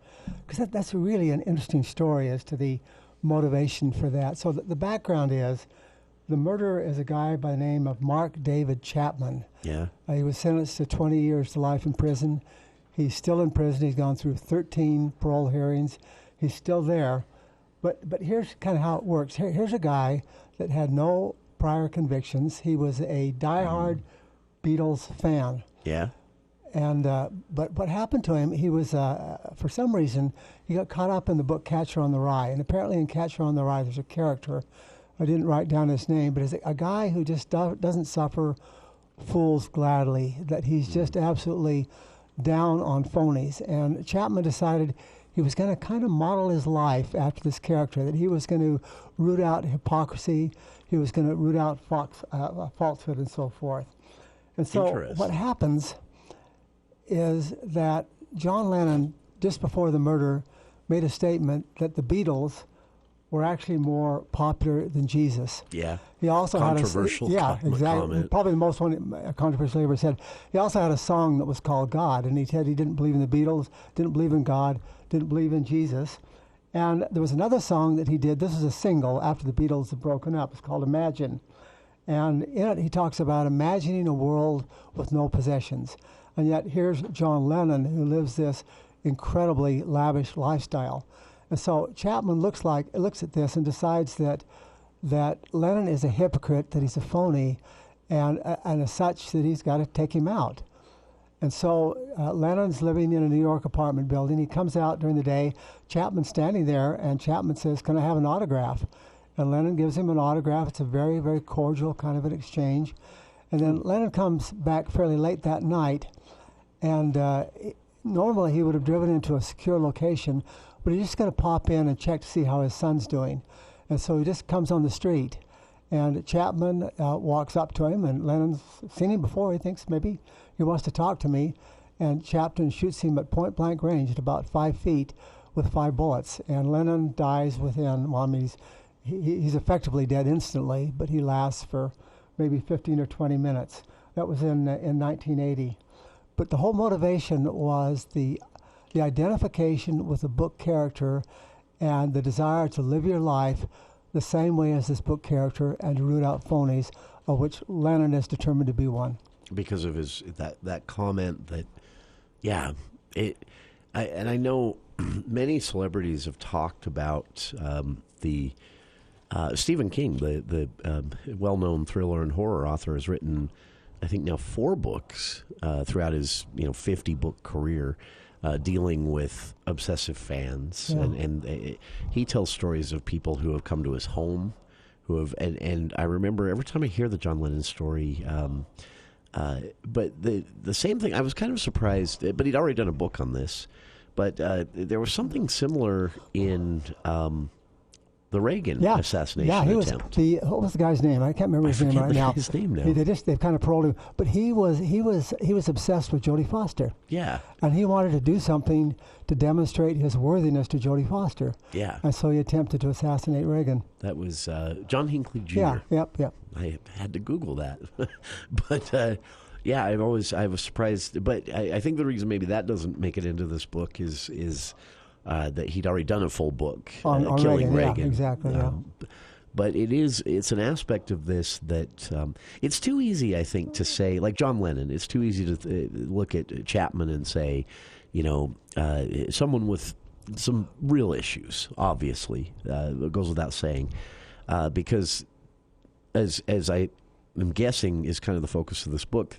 because that's really an interesting story as to the motivation for that. So the background is, the murderer is a guy by the name of Mark David Chapman.
Yeah.
He was sentenced to 20 years to life in prison. He's still in prison. He's gone through 13 parole hearings. He's still there. But here's kind of how it works. Here's a guy that had no prior convictions. He was a diehard Beatles fan.
Yeah.
And but what happened to him, he was, for some reason, he got caught up in the book Catcher on the Rye. And apparently in Catcher on the Rye, there's a character, I didn't write down his name, but it's a guy who just doesn't suffer fools gladly, that he's just absolutely down on phonies. And Chapman decided he was going to kind of model his life after this character, that he was going to root out hypocrisy, he was going to root out falsehood and so forth. And so what happens is that John Lennon, just before the murder, made a statement that the Beatles were actually more popular than Jesus.
Yeah.
He also
controversial
had exactly.
comment.
Probably the most controversial he ever said. He also had a song that was called God, and he said he didn't believe in the Beatles, didn't believe in God, didn't believe in Jesus. And there was another song that he did. This is a single after the Beatles had broken up. It's called Imagine. And in it he talks about imagining a world with no possessions. And yet here's John Lennon, who lives this incredibly lavish lifestyle. And so Chapman looks at this and decides that Lennon is a hypocrite, that he's a phony, and as such that he's got to take him out. And so Lennon's living in a New York apartment building. He comes out during the day. Chapman's standing there, and Chapman says, "Can I have an autograph?" And Lennon gives him an autograph. It's a very, very cordial kind of an exchange. And then Lennon comes back fairly late that night, and normally he would have driven into a secure location, but he's just going to pop in and check to see how his son's doing. And so he just comes on the street. And Chapman walks up to him, and Lennon's seen him before. He thinks maybe he wants to talk to me. And Chapman shoots him at point-blank range at about 5 feet with 5 bullets. And Lennon dies within, well, I mean, he's effectively dead instantly, but he lasts for maybe 15 or 20 minutes. That was in 1980. But the whole motivation was the identification with the book character and the desire to live your life the same way as this book character and to root out phonies, of which Lennon is determined to be one.
Because of his that comment that, yeah, I know many celebrities have talked about the Stephen King, the well-known thriller and horror author, has written, I think now 4 books throughout his 50-book career. Dealing with obsessive fans,
Yeah.
and he tells stories of people who have come to his home, who have, and I remember every time I hear the John Lennon story, but the same thing, I was kind of surprised, but he'd already done a book on this, but there was something similar in the Reagan assassination attempt.
What was the guy's name? I can't remember his name right now.
His name now.
They've kind of paroled him, but he was obsessed with Jodie Foster.
Yeah,
and he wanted to do something to demonstrate his worthiness to Jodie Foster.
Yeah,
and so he attempted to assassinate Reagan.
That was John Hinckley Jr.
Yeah, yep.
I had to Google that, but yeah, I was surprised. But I think the reason maybe that doesn't make it into this book is. That he'd already done a full book,
on
Killing Reagan.
Yeah, exactly,
But it's an aspect of this that it's too easy, I think, to say, like John Lennon, it's too easy to look at Chapman and say, someone with some real issues, obviously, it goes without saying, because as I am guessing is kind of the focus of this book,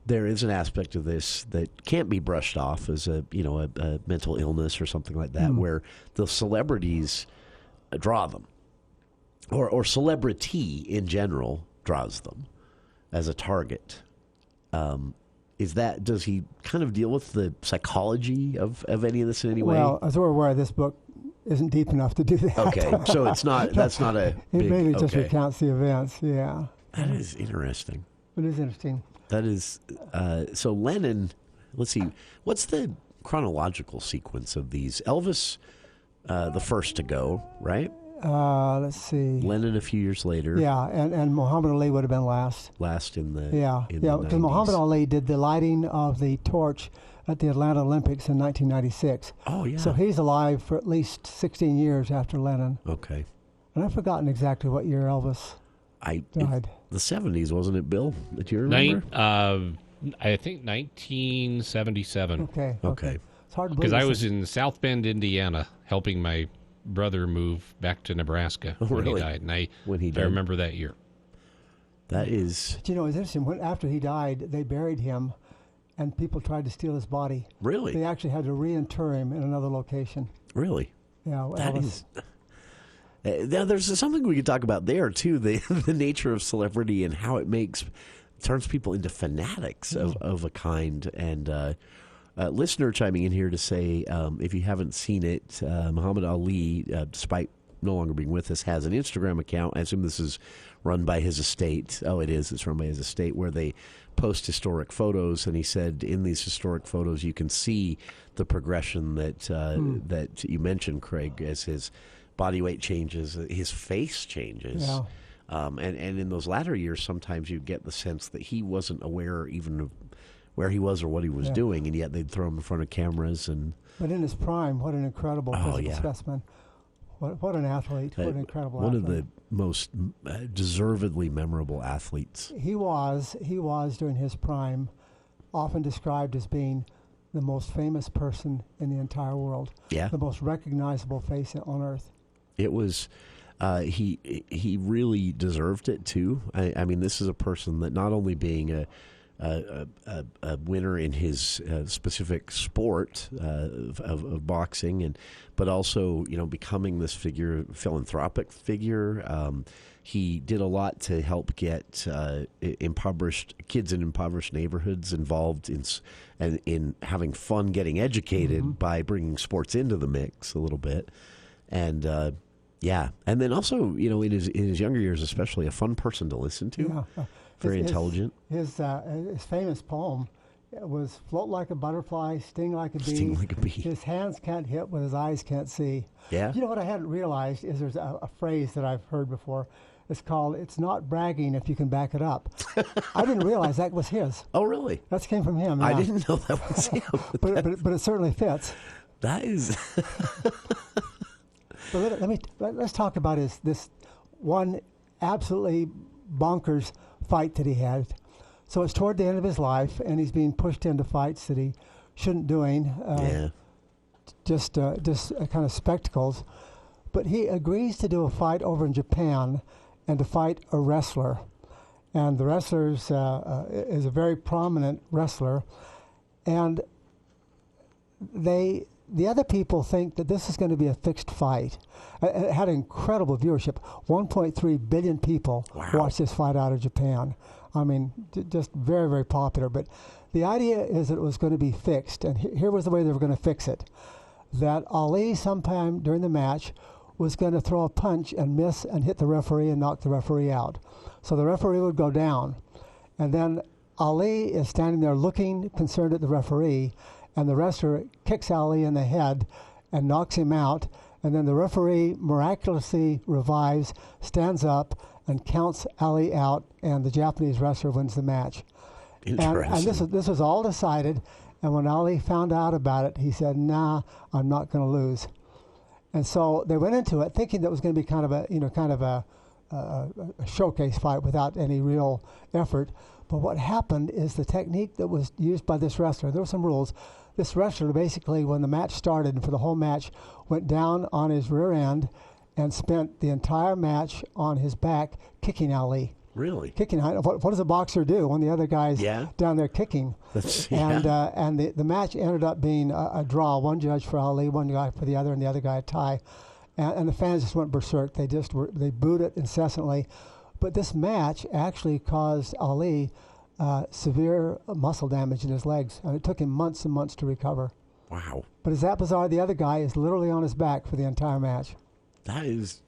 there is an aspect of this that can't be brushed off as a mental illness or something like that, where the celebrities draw them, or celebrity in general draws them as a target. Does he kind of deal with the psychology of any of this in any way?
Well, as we're aware, this book isn't deep enough to do that.
Okay, so that's not a big...
It mainly just recounts the events, yeah.
That is interesting.
It is interesting.
That is, so Lennon, let's see, what's the chronological sequence of these? Elvis, the first to go, right?
Let's see.
Lennon a few years later.
Yeah, and Muhammad Ali would have been last.
Last in the
because Muhammad Ali did the lighting of the torch at the Atlanta Olympics in 1996.
Oh, yeah.
So he's alive for at least 16 years after Lennon.
Okay.
And I've forgotten exactly what year Elvis died.
The 70s, wasn't it, Bill? Did you remember?
I think 1977.
Okay. It's hard to believe.
Because I was in South Bend, Indiana, helping my brother move back to Nebraska when he died. And I remember that year.
That is...
But it's interesting. After he died, they buried him, and people tried to steal his body.
Really?
They actually had to reinter him in another location.
Really?
Yeah.
That is... Now, there's something we could talk about there, too, the nature of celebrity and how it turns people into fanatics of a kind. And listener chiming in here to say, if you haven't seen it, Muhammad Ali, despite no longer being with us, has an Instagram account. I assume this is run by his estate. Oh, it is. It's run by his estate, where they post historic photos. And he said in these historic photos, you can see the progression that you mentioned, Craig, as his body weight changes, his face changes.
Yeah.
And in those latter years, sometimes you get the sense that he wasn't aware even of where he was or what he was doing, and yet they'd throw him in front of cameras.
But in his prime, what an incredible physical specimen. What an athlete. What an incredible
one
athlete.
One of the most deservedly memorable athletes.
He was, during his prime, often described as being the most famous person in the entire world.
Yeah.
The most recognizable face on earth.
It was, he really deserved it too. I mean, this is a person that not only being a winner in his specific sport of boxing, but also becoming this philanthropic figure. He did a lot to help get impoverished kids in impoverished neighborhoods involved in having fun getting educated by bringing sports into the mix a little bit, and and then also in his younger years, especially a fun person to listen to.
Yeah.
Very intelligent.
His famous poem was "Float like a butterfly, sting like a bee.
Sting like a bee.
His hands can't hit what his eyes can't see."
Yeah.
You know what I hadn't realized is there's a phrase that I've heard before. It's called "It's not bragging if you can back it up." I didn't realize that was his.
Oh, really?
That came from him. Yeah.
I didn't know that was him.
but it certainly fits.
That is.
But let's talk about this one absolutely bonkers fight that he had. So it's toward the end of his life, and he's being pushed into fights that he shouldn't doing. Just kind of spectacles. But he agrees to do a fight over in Japan, and to fight a wrestler. And the wrestler is a very prominent wrestler, and the other people think that this is going to be a fixed fight. It had incredible viewership. 1.3 billion people watched this fight out of Japan. I mean, just very, very popular. But the idea is that it was going to be fixed. And here was the way they were going to fix it. That Ali, sometime during the match, was going to throw a punch and miss and hit the referee and knock the referee out. So the referee would go down. And then Ali is standing there looking concerned at the referee, and the wrestler kicks Ali in the head and knocks him out, and then the referee miraculously revives, stands up, and counts Ali out, and the Japanese wrestler wins the match.
Interesting.
And this was all decided, and when Ali found out about it, he said, "Nah, I'm not going to lose." And so they went into it thinking that it was going to be kind of a showcase fight without any real effort. But what happened is the technique that was used by this wrestler, there were some rules. This wrestler basically, when the match started and for the whole match, went down on his rear end and spent the entire match on his back kicking Ali.
Really?
Kicking. What does a boxer do when the other guy's down there kicking? And the match ended up being a draw. One judge for Ali, one guy for the other, and the other guy a tie. And the fans just went berserk. They booed it incessantly. But this match actually caused Ali severe muscle damage in his legs, and it took him months and months to recover.
Wow.
But is that bizarre? The other guy is literally on his back for the entire match.
That is,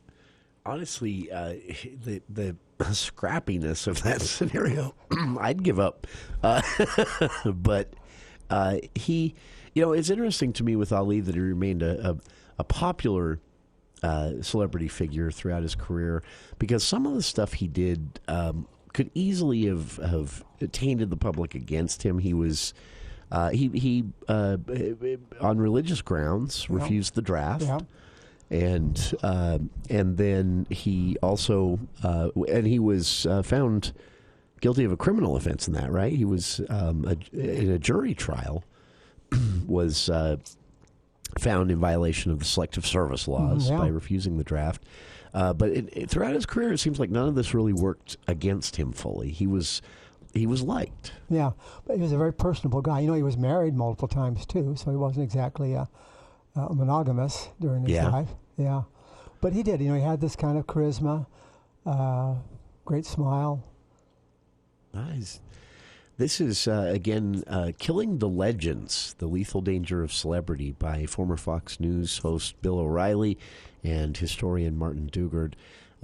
honestly, the scrappiness of that scenario, I'd give up. But he, it's interesting to me with Ali that he remained a popular celebrity figure throughout his career, because some of the stuff he did could easily have tainted the public against him. He was he on religious grounds refused the draft. Yeah. And then he also and he was found guilty of a criminal offense in that, right? He was in a jury trial was found in violation of the selective service laws by refusing the draft. But throughout his career, it seems like none of this really worked against him fully. He was liked. Yeah,
but he was a very personable guy. He was married multiple times too, so he wasn't exactly monogamous during his life. Yeah, but he did. He had this kind of charisma, great smile.
Nice. This is, again, Killing the Legends, The Lethal Danger of Celebrity by former Fox News host Bill O'Reilly and historian Martin Dugard.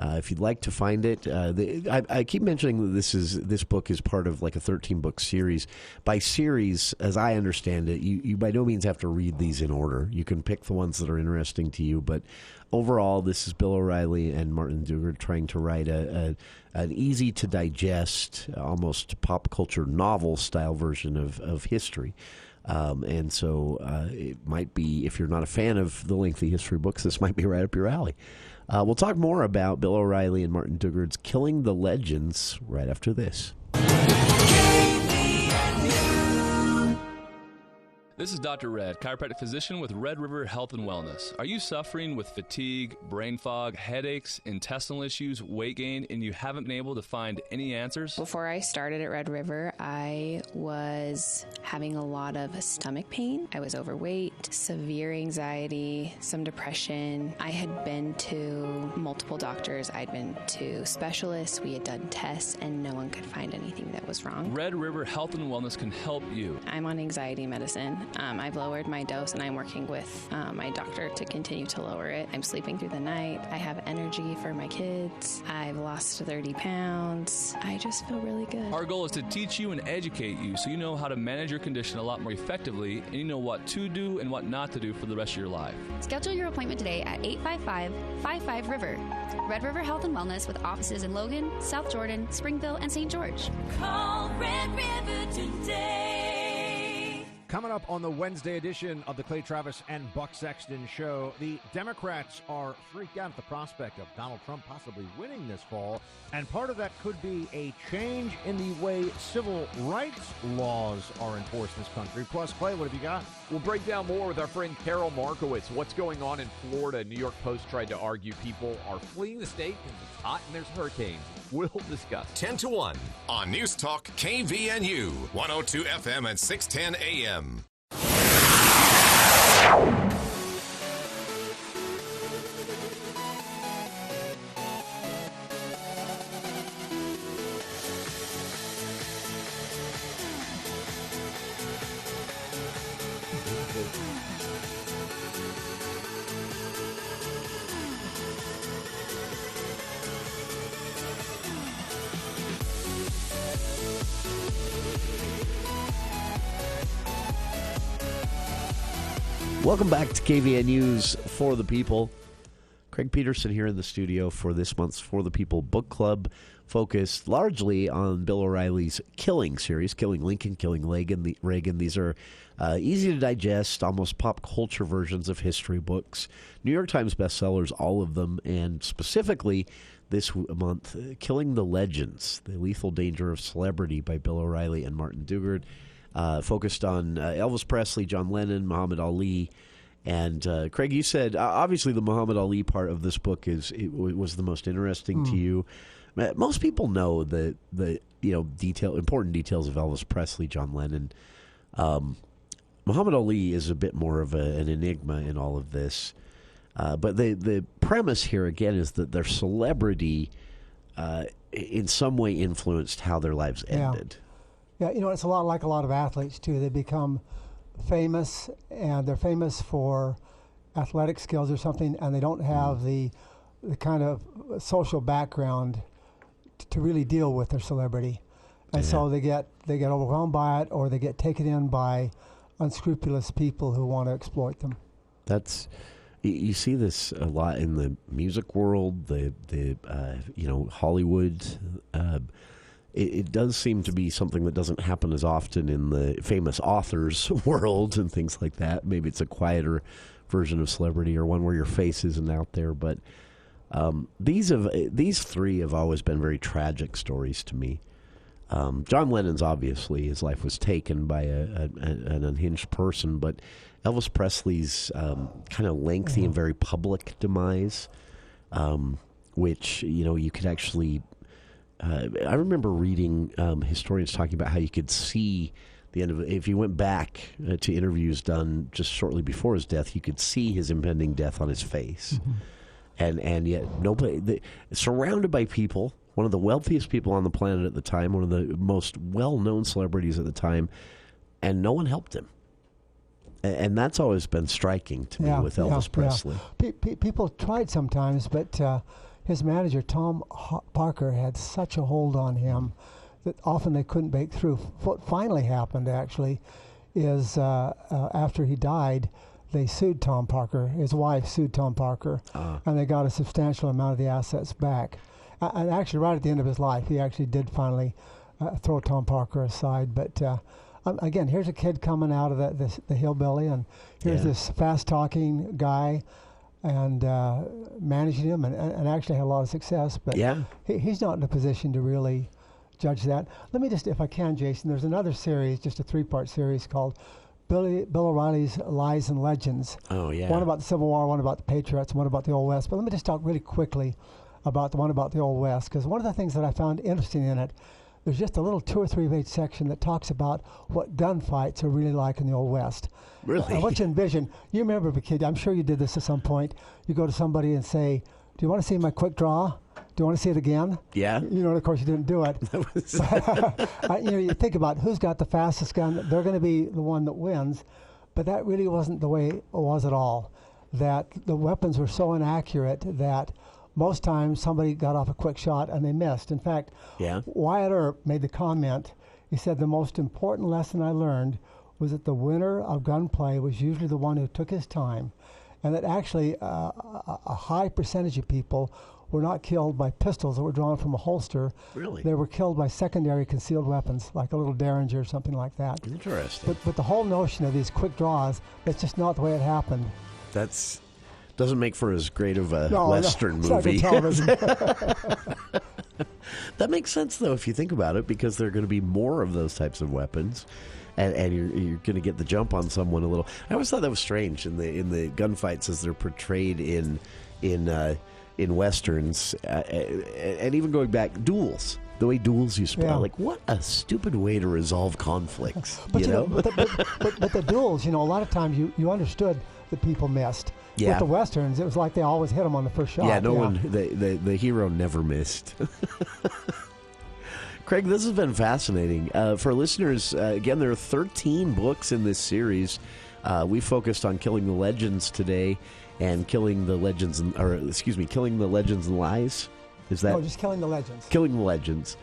If you'd like to find it, I keep mentioning that this book is part of like a 13-book series. By series, as I understand it, you by no means have to read these in order. You can pick the ones that are interesting to you. But overall, this is Bill O'Reilly and Martin Dugard trying to write an easy-to-digest, almost pop culture novel-style version of history. And so it might be, if you're not a fan of the lengthy history books, this might be right up your alley. We'll talk more about Bill O'Reilly and Martin Dugard's Killing the Legends right after this.
This is Dr. Red, chiropractic physician with Red River Health and Wellness. Are you suffering with fatigue, brain fog, headaches, intestinal issues, weight gain, and you haven't been able to find any answers?
Before I started at Red River, I was having a lot of stomach pain. I was overweight, severe anxiety, some depression. I had been to multiple doctors. I'd been to specialists. We had done tests, and no one could find anything that was wrong.
Red River Health and Wellness can help you.
I'm on anxiety medicine. I've lowered my dose, and I'm working with my doctor to continue to lower it. I'm sleeping through the night. I have energy for my kids. I've lost 30 pounds. I just feel really good.
Our goal is to teach you and educate you so you know how to manage your condition a lot more effectively, and you know what to do and what not to do for the rest of your life.
Schedule your appointment today at 855-55-RIVER. Red River Health and Wellness with offices in Logan, South Jordan, Springville, and St. George.
Call Red River today.
Coming up on the Wednesday edition of the Clay Travis and Buck Sexton Show, the Democrats are freaked out at the prospect of Donald Trump possibly winning this fall, and part of that could be a change in the way civil rights laws are enforced in this country. Plus, Clay, what have you got?
We'll break down more with our friend Carol Markowitz. What's going on in Florida? New York Post tried to argue people are fleeing the state because it's hot and there's hurricanes. We'll discuss.
10 to 1 on News Talk KVNU, 102 FM and 610 AM.
Welcome back to KVNU's For the People. Craig Petersen here in the studio for this month's For the People book club, focused largely on Bill O'Reilly's Killing series, Killing Lincoln, Killing Reagan. These are easy to digest, almost pop culture versions of history books. New York Times bestsellers, all of them, and specifically this month, Killing the Legends, The Lethal Danger of Celebrity by Bill O'Reilly and Martin Dugard. Focused on Elvis Presley, John Lennon, Muhammad Ali. And Craig, you said obviously the Muhammad Ali part of this book was the most interesting to you. Most people know the important details of Elvis Presley, John Lennon. Muhammad Ali is a bit more of an enigma in all of this. But the premise here again is that their celebrity in some way influenced how their lives ended.
Yeah, it's a lot like a lot of athletes, too. They become famous, and they're famous for athletic skills or something, and they don't have the kind of social background to really deal with their celebrity. And so they get overwhelmed by it, or they get taken in by unscrupulous people who want to exploit them.
You see this a lot in the music world, the Hollywood. It does seem to be something that doesn't happen as often in the famous authors world and things like that. Maybe it's a quieter version of celebrity or one where your face isn't out there. But these three have always been very tragic stories to me. John Lennon's obviously, his life was taken by an unhinged person, but Elvis Presley's kind of lengthy and very public demise, which, you could actually... I remember reading historians talking about how you could see the end of it. If you went back to interviews done just shortly before his death, you could see his impending death on his face. Mm-hmm. And yet nobody, surrounded by people, one of the wealthiest people on the planet at the time, one of the most well-known celebrities at the time, and no one helped him. And that's always been striking to me with Elvis Presley.
Yeah. People tried sometimes, but... his manager, Tom Parker, had such a hold on him that often they couldn't break through. What finally happened, actually, is after he died, they sued Tom Parker. His wife sued Tom Parker, and they got a substantial amount of the assets back. And actually, right at the end of his life, he actually did finally throw Tom Parker aside. But again, here's a kid coming out of the hillbilly, and here's this fast-talking guy, and managing him, and actually had a lot of success. But he's not in a position to really judge that. Let me just, if I can, Jason, there's another series, just a 3-part series called Bill O'Reilly's Lies and Legends.
Oh, yeah.
One about the Civil War, one about the Patriots, one about the Old West. But let me just talk really quickly about the one about the Old West, because one of the things that I found interesting in it, there's just a little 2 or 3 page section that talks about what gunfights are really like in the Old West.
Really?
I want you to envision, you remember, a kid, I'm sure you did this at some point, you go to somebody and say, do you want to see my quick draw? Do you want to see it again?
Yeah.
You know, of course, you didn't do it. You think about who's got the fastest gun. They're going to be the one that wins. But that really wasn't the way it was at all. That the weapons were so inaccurate that most times somebody got off a quick shot and they missed. In fact, Wyatt Earp made the comment, he said, the most important lesson I learned was that the winner of gunplay was usually the one who took his time, and that actually a high percentage of people were not killed by pistols that were drawn from a holster.
Really?
They were killed by secondary concealed weapons, like a little Derringer or something like that.
Interesting.
But the whole notion of these quick draws, that's just not the way it happened.
That's doesn't make for as great of a
No,
Western
it's
movie.
not good television.
That makes sense, though, if you think about it, because there are going to be more of those types of weapons, and you're going to get the jump on someone a little. I always thought that was strange in the gunfights as they're portrayed in westerns, and even going back, duels. The way duels used to play, like, what a stupid way to resolve conflicts.
But
you know?
but the duels, a lot of times you understood that people missed.
Yeah.
With the westerns, it was like they always hit them on the first shot.
Yeah, one. The hero never missed. Craig, this has been fascinating. For listeners, again, there are 13 books in this series. We focused on Killing the Legends today, and Killing the Legends and Lies. Is that?
No, just Killing the Legends.
Killing the Legends.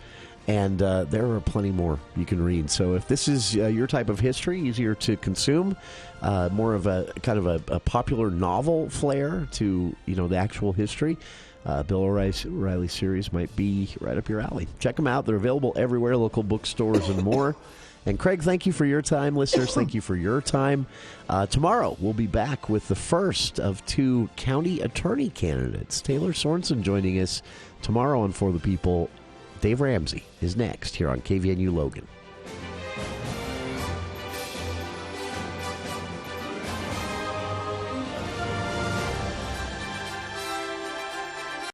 And there are plenty more you can read. So if this is your type of history, easier to consume, more of a kind of a popular novel flair to the actual history, Bill O'Reilly series might be right up your alley. Check them out. They're available everywhere, local bookstores and more. And Craig, thank you for your time. Listeners, thank you for your time. Tomorrow, we'll be back with the first of 2 county attorney candidates. Taylor Sorensen joining us tomorrow on For the People. Dave Ramsey is next here on KVNU Logan.